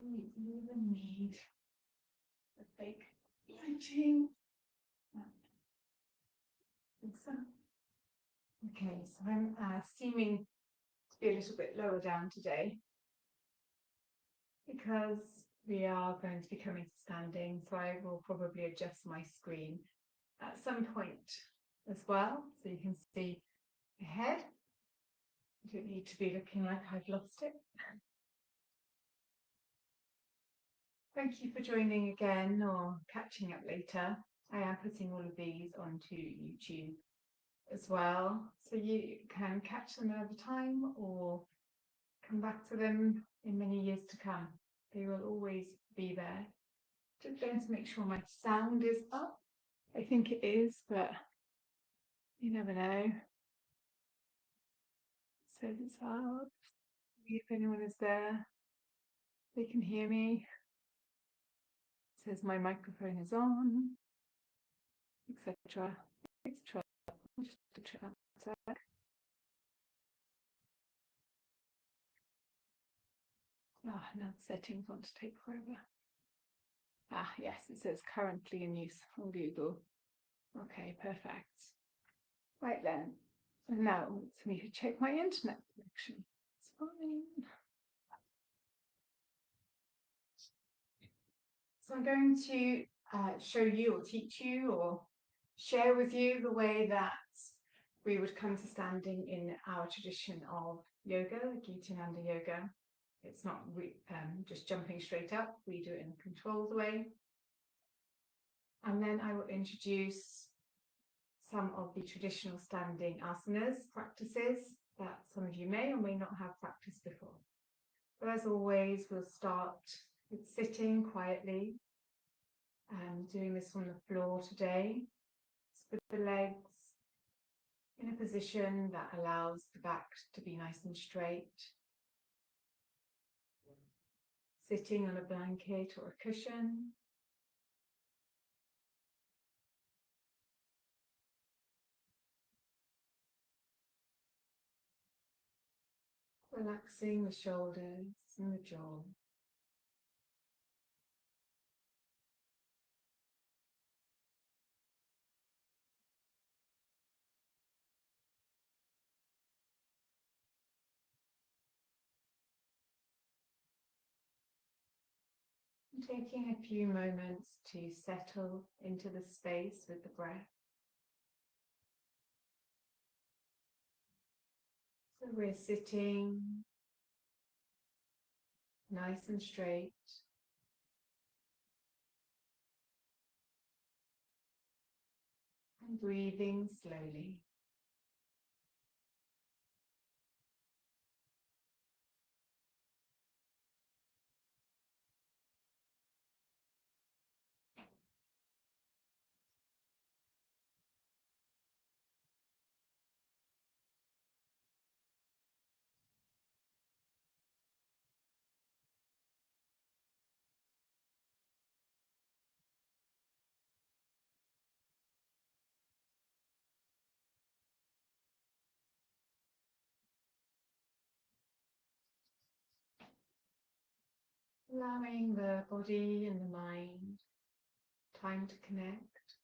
You even need a fake lighting. Okay, so I'm seeming to be a little bit lower down today because we are going to be coming to standing, so I will probably adjust my screen at some point as well, so you can see my head. You don't need to be looking like I've lost it. Thank you for joining again or catching up later. I am putting all of these onto YouTube as well, so you can catch them another time or come back to them in many years to come. They will always be there. Just going to make sure my sound is up. I think it is, but you never know. It says it's up. See if anyone is there. They can hear me. It says my microphone is on, etc. Just to try. Now the settings want to take forever. Yes, it says currently in use on Google. Okay, perfect. Right then, and now it's me to check my internet connection. It's fine. So I'm going to show you or teach you or share with you the way that we would come to standing in our tradition of yoga, Gitananda yoga. It's not just jumping straight up. We do it in a controlled way. And then I will introduce some of the traditional standing asanas practices that some of you may or may not have practiced before. But as always, we'll start with sitting quietly, doing this on the floor today, with the legs in a position that allows the back to be nice and straight. Sitting on a blanket or a cushion. Relaxing the shoulders and the jaw. And taking a few moments to settle into the space with the breath. So we're sitting nice and straight. And breathing slowly. Allowing the body and the mind time to connect.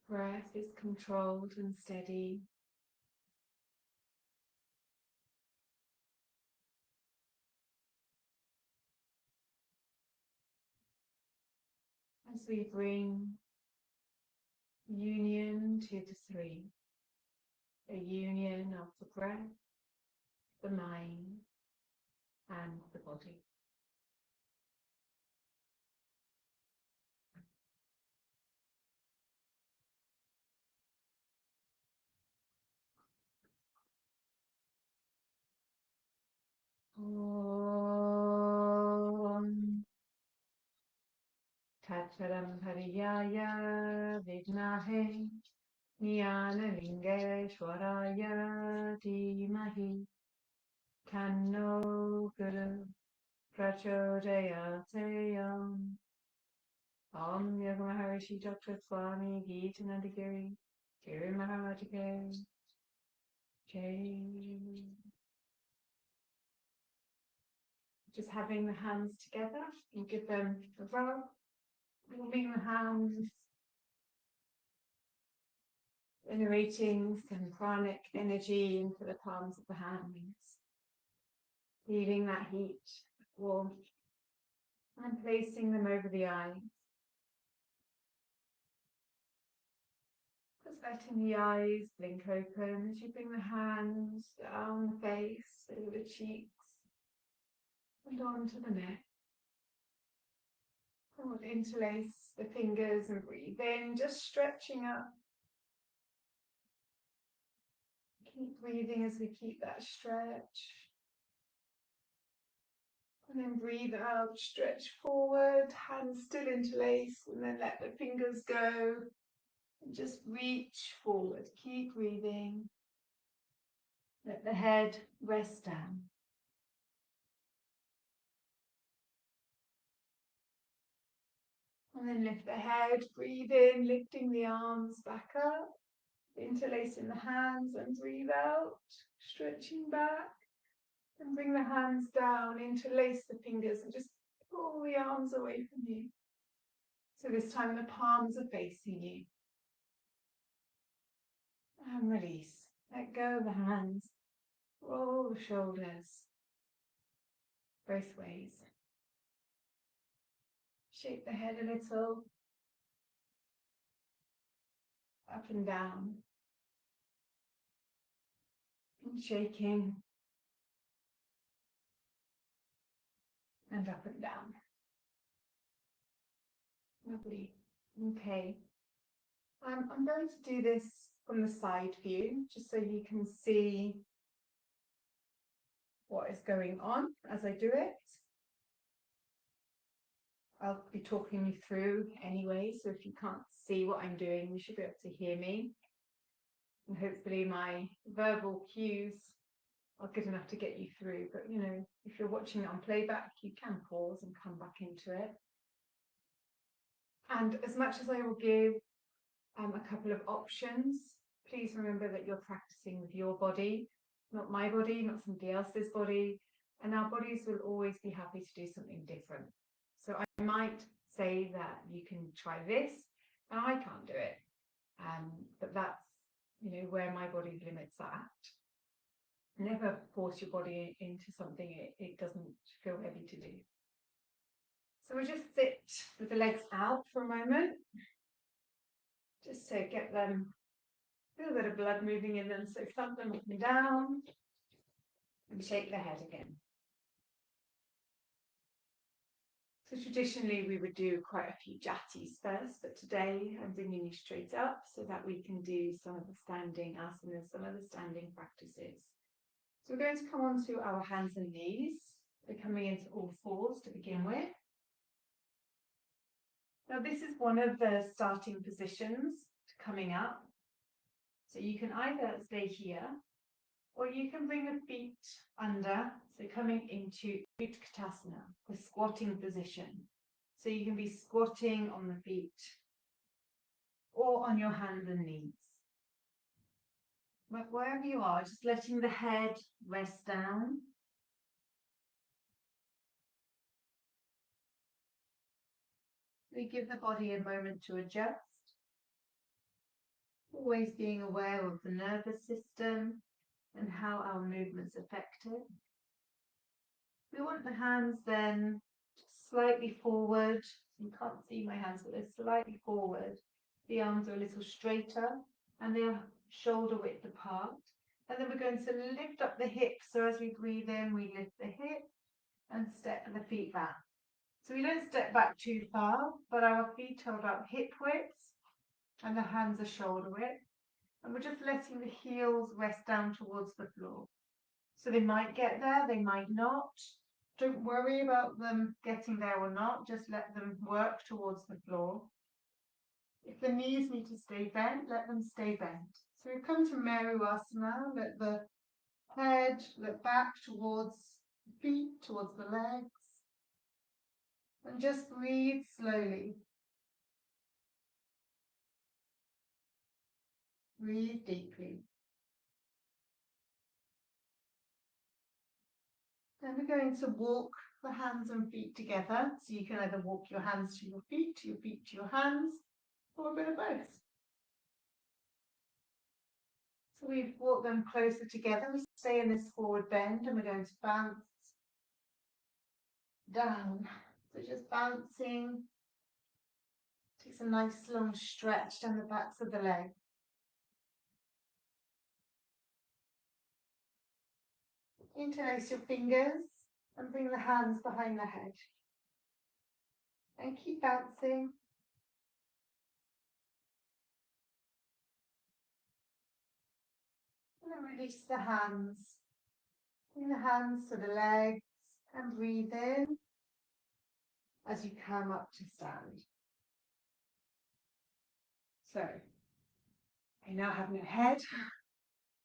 Breath is controlled and steady. As we bring union to the three, a union of the breath, the mind, and the body. Om Tatsaram Hariyaya Vignahe Jnana Lingeshwaraya Dhimahi Tanno Guru Prachodayate. Om Yoga Maharishi Dr. Swami Gitananda Giri Giri Maharaj Ki Okay. Just having the hands together and give them a rub, warming the hands, generating some pranic energy into the palms of the hands, feeling that heat, warmth, and placing them over the eyes. Just letting the eyes blink open as you bring the hands down the face, over the cheeks, and onto the neck. And we'll interlace the fingers and breathe in, just stretching up. Keep breathing as we keep that stretch. And then breathe out, stretch forward, hands still interlaced, and then let the fingers go. And just reach forward, keep breathing. Let the head rest down. And then lift the head, breathe in, lifting the arms back up, interlacing the hands and breathe out, stretching back. And bring the hands down, interlace the fingers and just pull the arms away from you. So this time the palms are facing you. And release. Let go of the hands. Roll the shoulders both ways. Shake the head a little. Up and down. And shaking. And up and down. Lovely. Okay. I'm going to do this from the side view, just so you can see what is going on as I do it. I'll be talking you through anyway, so if you can't see what I'm doing, you should be able to hear me. And hopefully my verbal cues are good enough to get you through. But, you know, if you're watching it on playback, you can pause and come back into it. And as much as I will give a couple of options, please remember that you're practicing with your body, not my body, not somebody else's body. And our bodies will always be happy to do something different. So I might say that you can try this, and I can't do it. But that's, you know, where my body's limits are at. Never force your body into something it doesn't feel heavy to do. So we'll just sit with the legs out for a moment, just to get them, a little bit of blood moving in them. So thump them up and down, and shake the head again. So traditionally we would do quite a few jatis first, but today I'm bringing you straight up so that we can do some of the standing asanas, some of the standing practices. So we're going to come onto our hands and knees. We're coming into all fours to begin with. Now this is one of the starting positions to coming up. So you can either stay here, or you can bring the feet under, so coming into Utkatasana, the squatting position. So you can be squatting on the feet or on your hands and knees. But wherever you are, just letting the head rest down. We give the body a moment to adjust. Always being aware of the nervous system and how our movements affect it. We want the hands then slightly forward. You can't see my hands, but they're slightly forward. The arms are a little straighter and they're shoulder width apart. And then we're going to lift up the hips. So as we breathe in, we lift the hip and step the feet back. So we don't step back too far, but our feet are about hip width and the hands are shoulder width. And we're just letting the heels rest down towards the floor. So they might get there, they might not. Don't worry about them getting there or not, just let them work towards the floor. If the knees need to stay bent, let them stay bent. So we come to Meru Asana, let the head look back towards the feet, towards the legs. And just breathe slowly. Breathe deeply. Then we're going to walk the hands and feet together. So you can either walk your hands to your feet to your hands, or a bit of both. So we walk them closer together. We stay in this forward bend and we're going to bounce down. So just bouncing. Takes a nice long stretch down the backs of the legs. Interlace your fingers and bring the hands behind the head. And keep bouncing. And then release the hands. Bring the hands to the legs and breathe in as you come up to stand. So, I now have no head.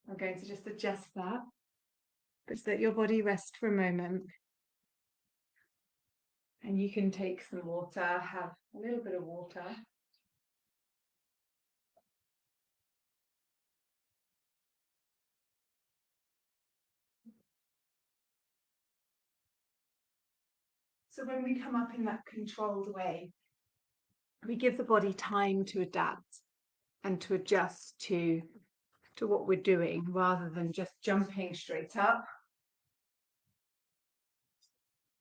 I'm going to just adjust that. Just let your body rest for a moment. And you can take some water, have a little bit of water. So when we come up in that controlled way, we give the body time to adapt and to adjust to what we're doing rather than just jumping straight up.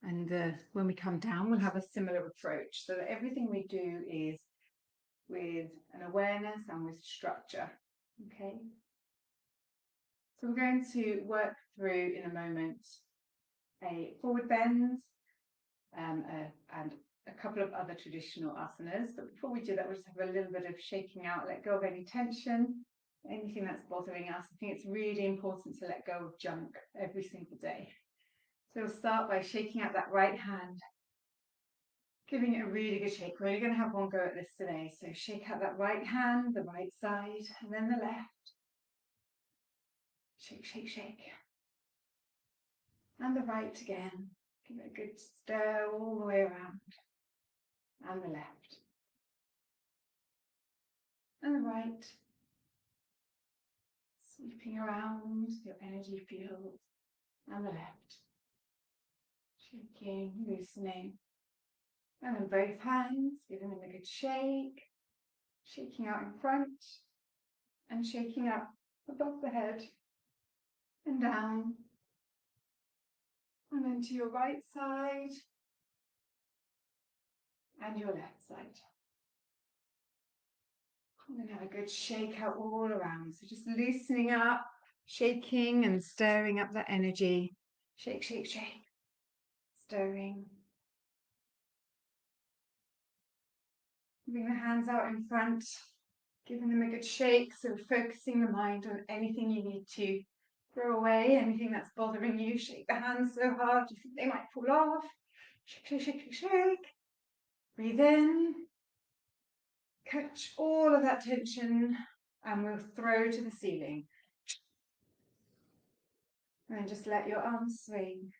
And when we come down, we'll have a similar approach so that everything we do is with an awareness and with structure. Okay. So we're going to work through in a moment a forward bend and a couple of other traditional asanas. But before we do that, we'll just have a little bit of shaking out, let go of any tension, anything that's bothering us. I think it's really important to let go of junk every single day. So we'll start by shaking out that right hand, giving it a really good shake. We're only going to have one go at this today. So shake out that right hand, the right side, and then the left. Shake, shake, shake. And the right again. Give it a good stir all the way around. And the left. And the right. Sweeping around your energy field. And the left. Shaking, loosening. And then both hands, giving them a good shake. Shaking out in front. And shaking up above the head. And down. And then to your right side. And your left side. And then have a good shake out all around. So just loosening up, shaking and stirring up that energy. Shake, shake, shake. Stirring. Bring the hands out in front, giving them a good shake. So focusing the mind on anything you need to throw away, anything that's bothering you. Shake the hands so hard you think they might fall off. Shake, shake, shake, shake, shake. Breathe in. Catch all of that tension and we'll throw to the ceiling. And then just let your arms swing.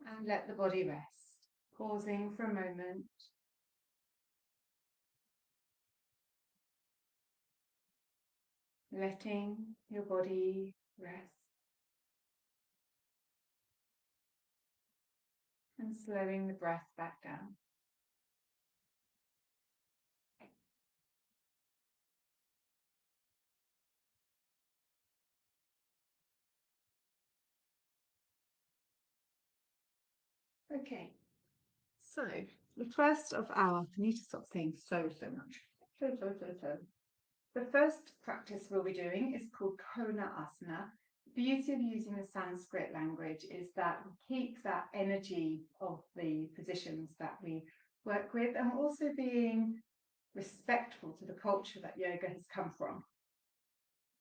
And let the body rest. Pausing for a moment. Letting your body rest. And slowing the breath back down. Okay, so the first of our, I need to stop saying so much. So. The first practice we'll be doing is called Kona asana. The beauty of using the Sanskrit language is that we keep that energy of the positions that we work with, and we're also being respectful to the culture that yoga has come from.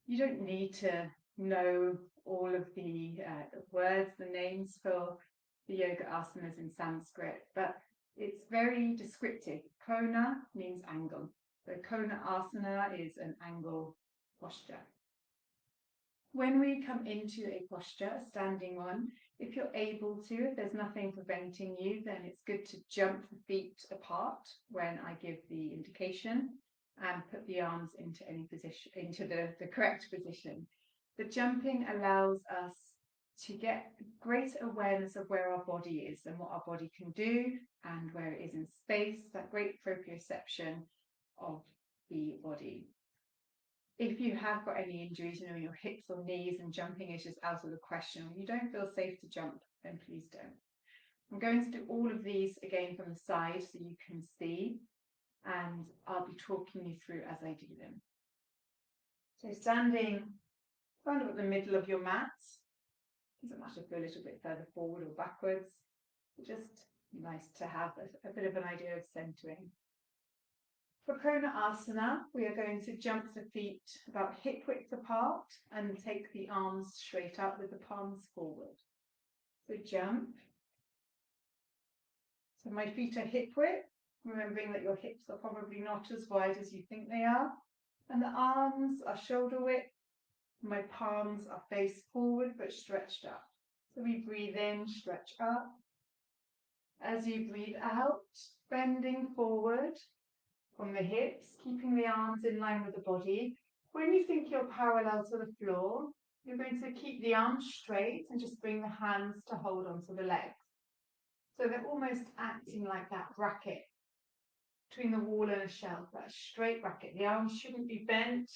You don't need to know all of the words, the names for the yoga asanas in Sanskrit, but it's very descriptive. Kona means angle. So Kona asana is an angle posture. When we come into a posture, a standing one, if you're able to, if there's nothing preventing you, then it's good to jump the feet apart when I give the indication and put the arms into any position, into the correct position. The jumping allows us to get great awareness of where our body is and what our body can do and where it is in space, that great proprioception of the body. If you have got any injuries, in your hips or knees and jumping is just out of the question, or you don't feel safe to jump, then please don't. I'm going to do all of these again from the side so you can see, and I'll be talking you through as I do them. So standing kind of at the middle of your mat, doesn't matter if you're a little bit further forward or backwards, just nice to have a bit of an idea of centering. For Kona asana, we are going to jump the feet about hip width apart and take the arms straight up with the palms forward. So jump. So my feet are hip width, remembering that your hips are probably not as wide as you think they are. And the arms are shoulder width. My palms are face forward but stretched up. So we breathe in, stretch up. As you breathe out, bending forward from the hips, keeping the arms in line with the body. When you think you're parallel to the floor, you're going to keep the arms straight and just bring the hands to hold onto the legs. So they're almost acting like that bracket between the wall and a shelf, that straight bracket. The arms shouldn't be bent,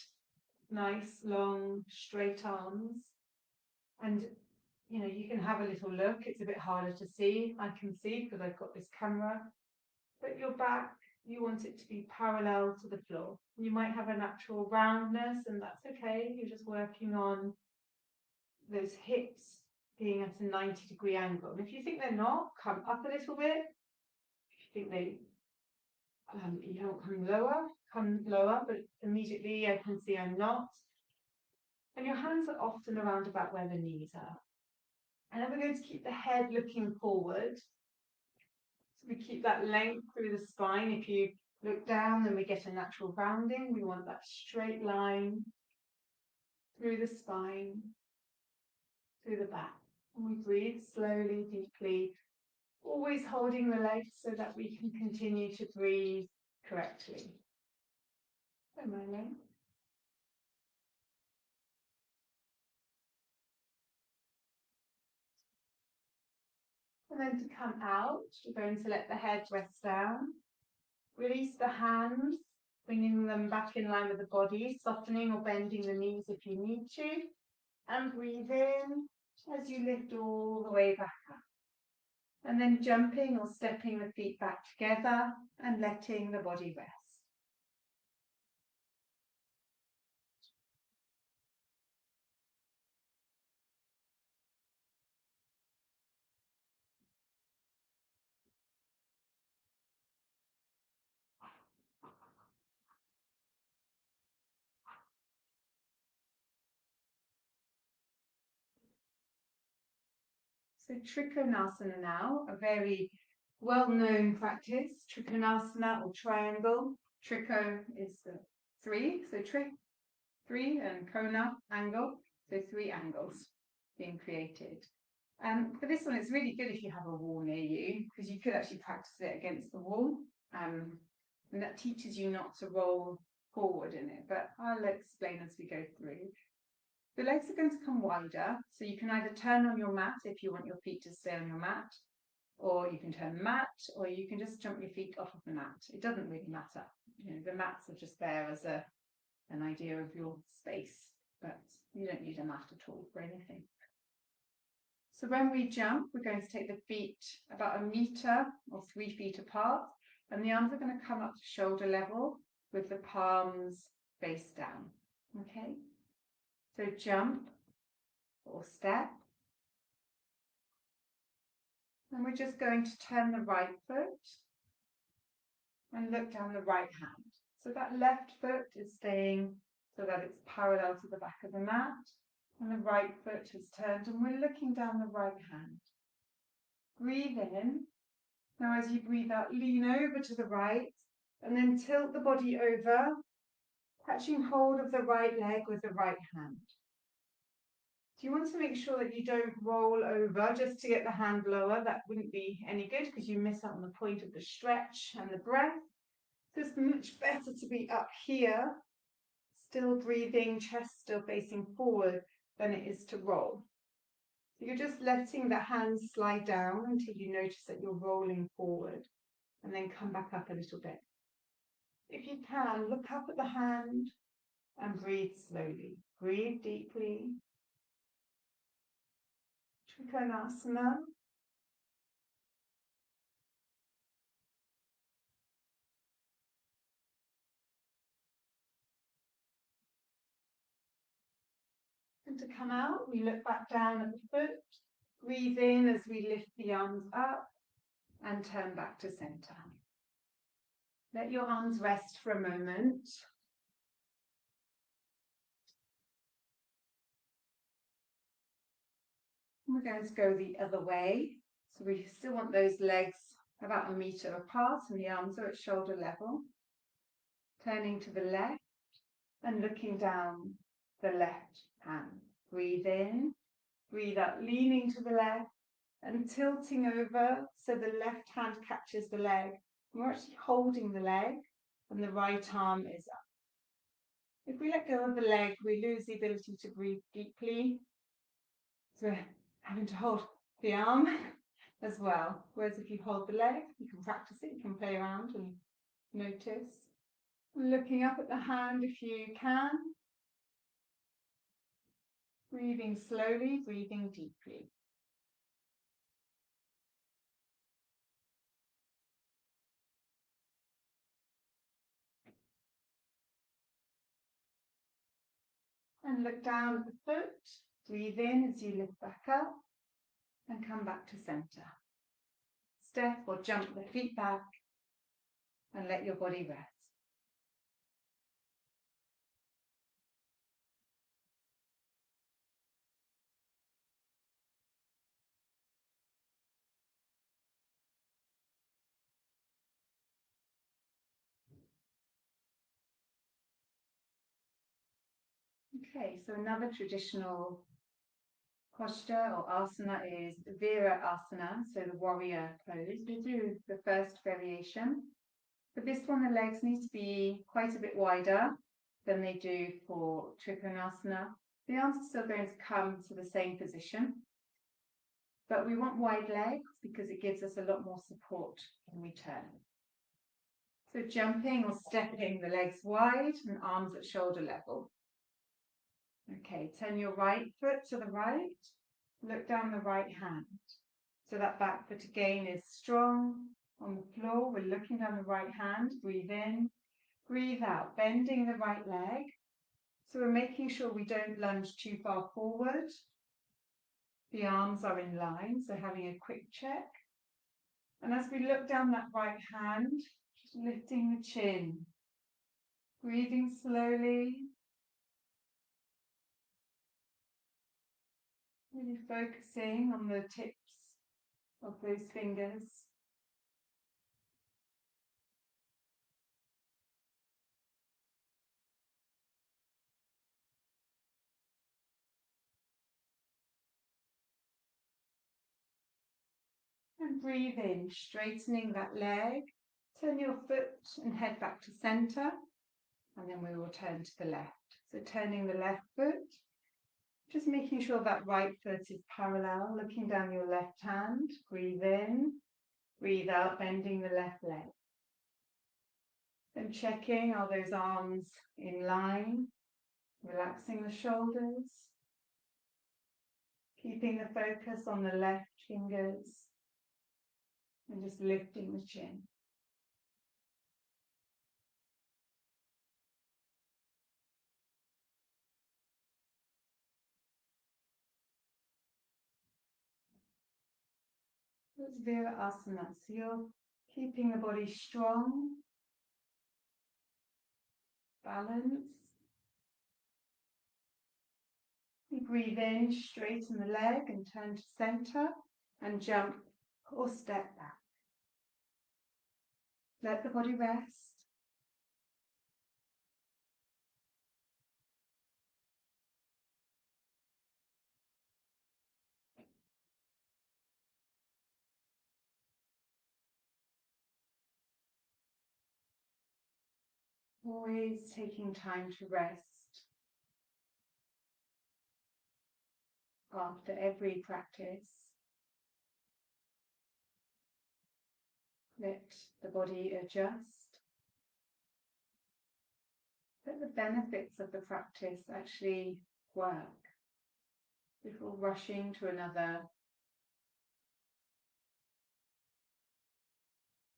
nice, long, straight arms. And you can have a little look. It's a bit harder to see. I can see because I've got this camera. But your back, you want it to be parallel to the floor. You might have a natural roundness, and that's okay. You're just working on those hips being at a 90-degree angle. And if you think they're not, come up a little bit. If you think you don't come lower, but immediately I can see I'm not. And your hands are often around about where the knees are. And then we're going to keep the head looking forward. So we keep that length through the spine. If you look down, then we get a natural rounding. We want that straight line through the spine, through the back. And we breathe slowly, deeply, always holding the legs so that we can continue to breathe correctly. A moment. And then to come out, we're going to let the head rest down. Release the hands, bringing them back in line with the body, softening or bending the knees if you need to. And breathe in as you lift all the way back up. And then jumping or stepping the feet back together and letting the body rest. So Trikonasana now, a very well-known practice. Trikonasana or triangle. Triko is the three, so three, and Kona, angle. So three angles being created. For this one, it's really good if you have a wall near you, because you could actually practice it against the wall. And that teaches you not to roll forward in it, but I'll explain as we go through. The legs are going to come wider, so you can either turn on your mat if you want your feet to stay on your mat, or you can turn the mat, or you can just jump your feet off of the mat. It doesn't really matter. The mats are just there as an idea of your space, but you don't need a mat at all for anything. So when we jump, we're going to take the feet about 1 meter or 3 feet apart, and the arms are going to come up to shoulder level with the palms face down. Okay? So jump or step. And we're just going to turn the right foot and look down the right hand. So that left foot is staying so that it's parallel to the back of the mat, and the right foot has turned, and we're looking down the right hand. Breathe in. Now as you breathe out, lean over to the right, and then tilt the body over, catching hold of the right leg with the right hand. So you want to make sure that you don't roll over just to get the hand lower. That wouldn't be any good because you miss out on the point of the stretch and the breath. So it's much better to be up here, still breathing, chest still facing forward, than it is to roll. So you're just letting the hands slide down until you notice that you're rolling forward and then come back up a little bit. If you can, look up at the hand and breathe slowly. Breathe deeply. Trikona asana. And to come out, we look back down at the foot. Breathe in as we lift the arms up and turn back to center. Let your arms rest for a moment. We're going to go the other way. So we still want those legs about 1 meter apart and the arms are at shoulder level. Turning to the left and looking down the left hand. Breathe in, breathe out, leaning to the left and tilting over so the left hand catches the leg. We're actually holding the leg and the right arm is up. If we let go of the leg, we lose the ability to breathe deeply. So we're having to hold the arm as well. Whereas if you hold the leg, you can practice it, you can play around and notice. Looking up at the hand if you can. Breathing slowly, breathing deeply. And look down at the foot. Breathe in as you lift back up and come back to center. Step or jump the feet back and let your body rest. Okay, so another traditional posture or asana is Veera asana, so the warrior pose. We do the first variation. For this one, the legs need to be quite a bit wider than they do for Trikonasana. The arms are still going to come to the same position, but we want wide legs because it gives us a lot more support when we turn. So jumping or stepping the legs wide and arms at shoulder level. Okay, turn your right foot to the right, look down the right hand. So that back foot again is strong on the floor. We're looking down the right hand, breathe in, breathe out, bending the right leg. So we're making sure we don't lunge too far forward. The arms are in line, so having a quick check. And as we look down that right hand, just lifting the chin, breathing slowly, really focusing on the tips of those fingers. And breathe in, straightening that leg. Turn your foot and head back to center. And then we will turn to the left. So turning the left foot, just making sure that right foot is parallel, looking down your left hand. Breathe in, breathe out, bending the left leg. Then checking, are those arms in line? Relaxing the shoulders. Keeping the focus on the left fingers. And just lifting the chin. That's Veera asana. So you're keeping the body strong, balanced. You breathe in, straighten the leg and turn to center and jump or step back. Let the body rest. Always taking time to rest. after every practice, let the body adjust. Let the benefits of the practice actually work before rushing to another.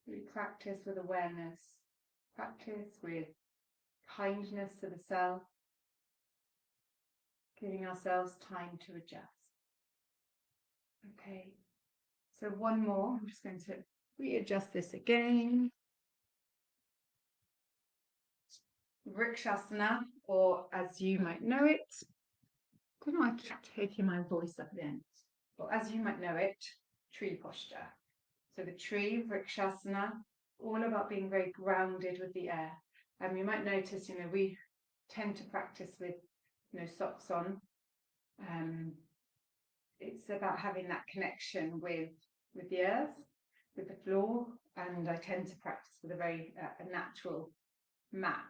We practice with awareness, practice with kindness to the self, giving ourselves time to adjust. Okay, so one more. I'm just going to readjust this again. Vrikshasana, or as you might know it, I don't like taking my voice up then. Or as you might know it, tree posture. So the tree, Vrikshasana, all about being very grounded with the air. You might notice, we tend to practice with, socks on. It's about having that connection with the earth, with the floor, and I tend to practice with a very natural mat.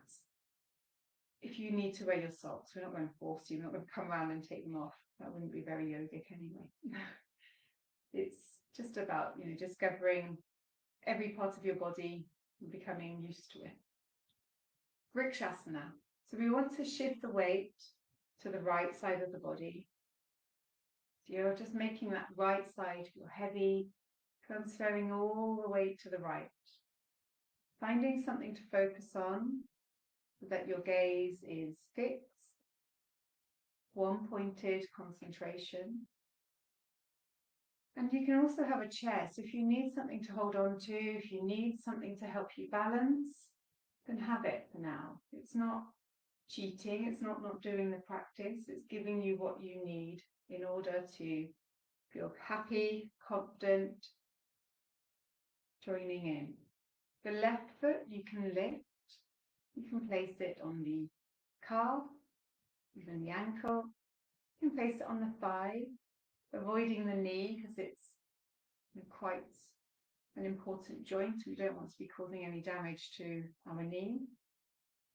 If you need to wear your socks, we're not going to force you. We're not going to come around and take them off. That wouldn't be very yogic anyway. It's just about, discovering every part of your body and becoming used to it. Vrikshasana. So we want to shift the weight to the right side of the body. So you're just making that right side feel heavy, transferring all the weight to the right. Finding something to focus on so that your gaze is fixed, one-pointed concentration. And you can also have a chair. So if you need something to hold on to, if you need something to help you balance, then have it for now. It's not cheating, it's not doing the practice, it's giving you what you need in order to feel happy, confident, joining in. The left foot you can lift, you can place it on the calf, even the ankle, you can place it on the thigh, avoiding the knee because it's quite an important joint. We don't want to be causing any damage to our knee.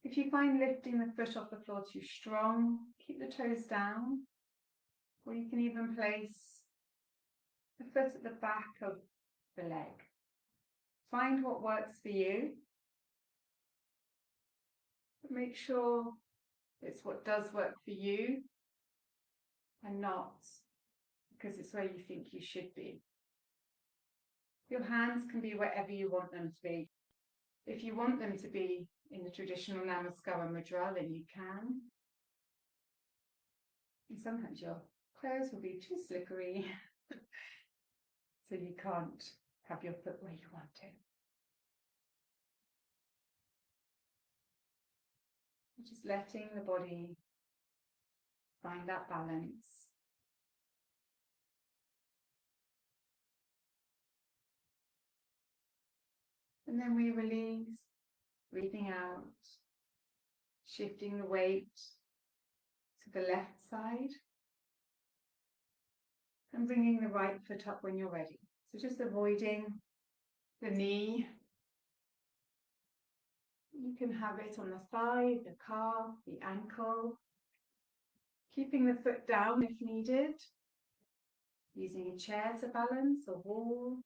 If you find lifting the foot off the floor too strong, keep the toes down, or you can even place the foot at the back of the leg. Find what works for you, but make sure it's what does work for you and not because it's where you think you should be. Your hands can be wherever you want them to be. If you want them to be in the traditional Namaskara mudra, then you can. And sometimes your clothes will be too slippery, so you can't have your foot where you want it. Just letting the body find that balance. And then we release, breathing out, shifting the weight to the left side and bringing the right foot up when you're ready. So just avoiding the knee. You can have it on the thigh, the calf, the ankle, keeping the foot down if needed, using a chair to balance, a wall,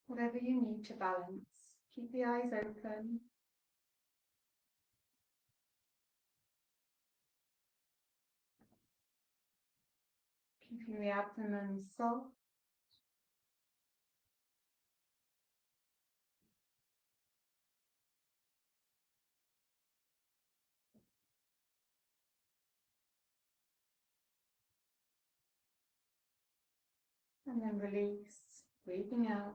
whatever you need to balance. Keep the eyes open. Keeping the abdomen soft. And then release, breathing out.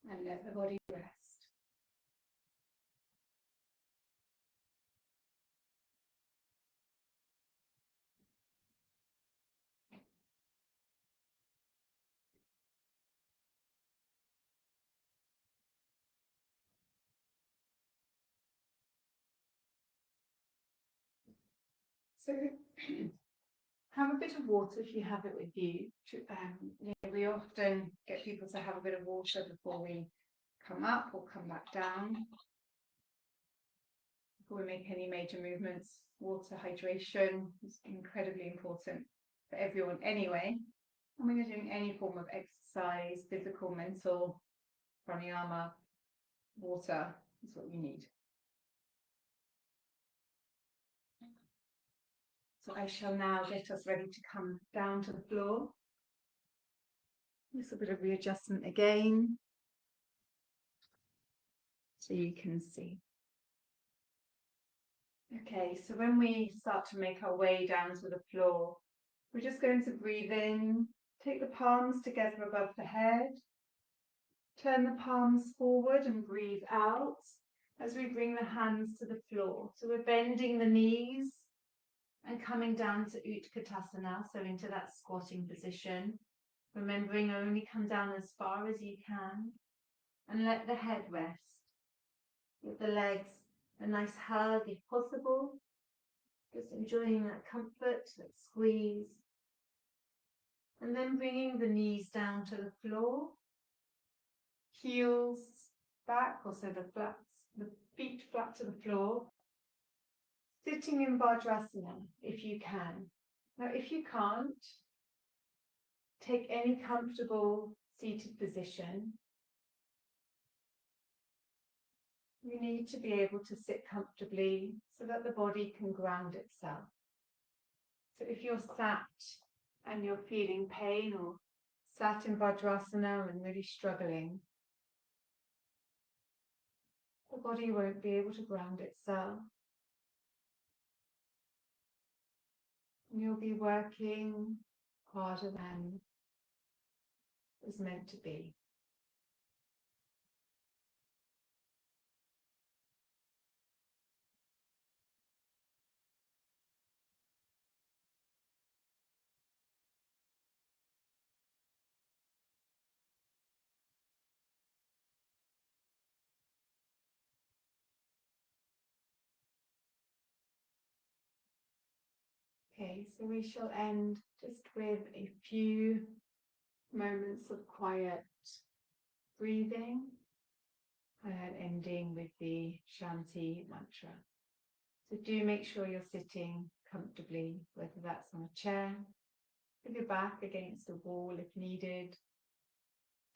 And let the body rest. So have a bit of water if you have it with you. We often get people to have a bit of water before we come up or come back down. before we make any major movements. Water hydration is incredibly important for everyone anyway. And when you're doing any form of exercise, physical, mental, pranayama, water is what you need. So I shall now get us ready to come down to the floor. Just a bit of readjustment again, so you can see. Okay, so when we start to make our way down to the floor, we're just going to breathe in, take the palms together above the head, turn the palms forward and breathe out as we bring the hands to the floor. So we're bending the knees and coming down to Utkatasana, so into that squatting position. Remembering only come down as far as you can and let the head rest. Give the legs a nice hug if possible. Just enjoying that comfort, that squeeze. And then bringing the knees down to the floor. Heels back, also the feet flat to the floor. Sitting in Vajrasana if you can. Now if you can't, take any comfortable seated position. You need to be able to sit comfortably so that the body can ground itself. So if you're sat and you're feeling pain or sat in Vajrasana and really struggling, the body won't be able to ground itself. And you'll be working harder than is meant to be. Okay, so we shall end just with a few moments of quiet breathing and ending with the Shanti mantra. So do make sure you're sitting comfortably, whether that's on a chair, with your back against the wall if needed,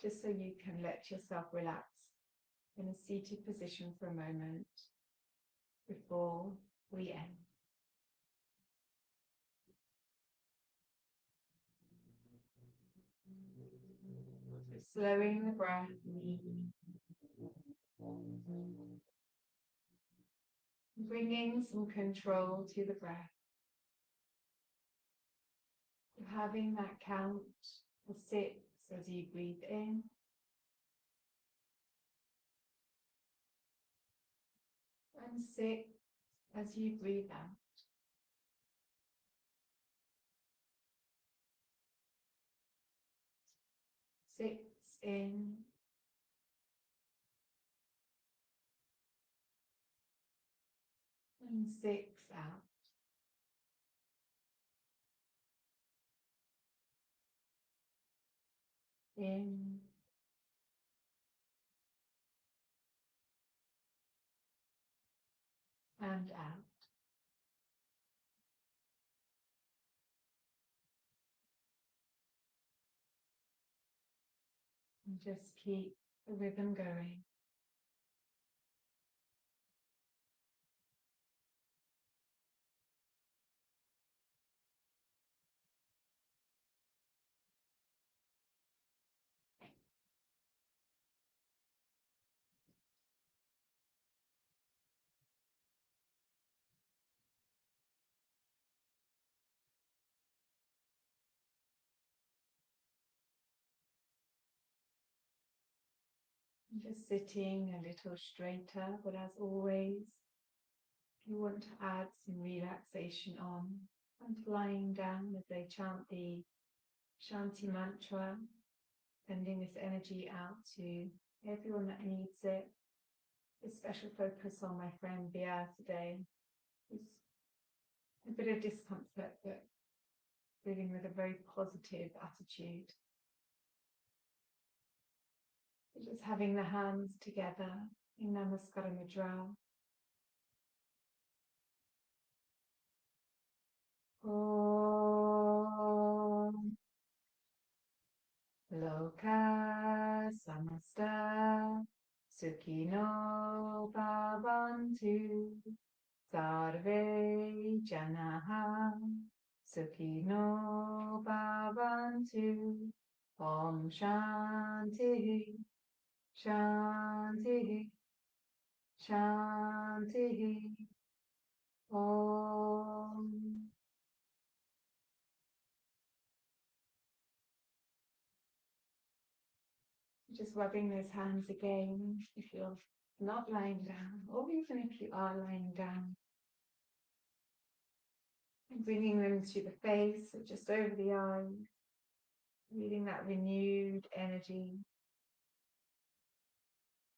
just so you can let yourself relax in a seated position for a moment before we end. Slowing the breath, bringing some control to the breath. Having that count of 6 as you breathe in, and 6 as you breathe out. 6 in, and 6 out. In and out. And just keep the rhythm going. Just sitting a little straighter, but as always, if you want to add some relaxation on, and lying down as they chant the Shanti mantra, sending this energy out to everyone that needs it. A special focus on my friend Veera today, who's a bit of discomfort, but living with a very positive attitude. Just having the hands together in Namaskara Mudra, Om Loka Samasta Sukhino Bhavantu Sarve Janaha Sukhino Bhavantu Om Shanti Shanti Shanti Om. Just rubbing those hands again if you're not lying down, or even if you are lying down. And bringing them to the face, so just over the eyes, feeling that renewed energy.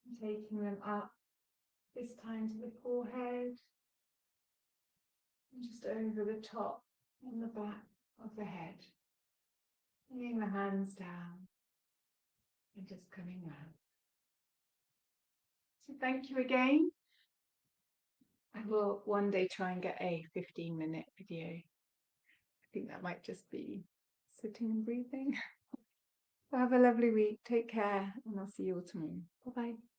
And taking them up, this time to the forehead, and just over the top and the back of the head. Bringing the hands down and just coming round. So thank you again. I will one day try and get a 15-minute video. I think that might just be sitting and breathing. Have a lovely week. Take care, and I'll see you all tomorrow. Bye bye.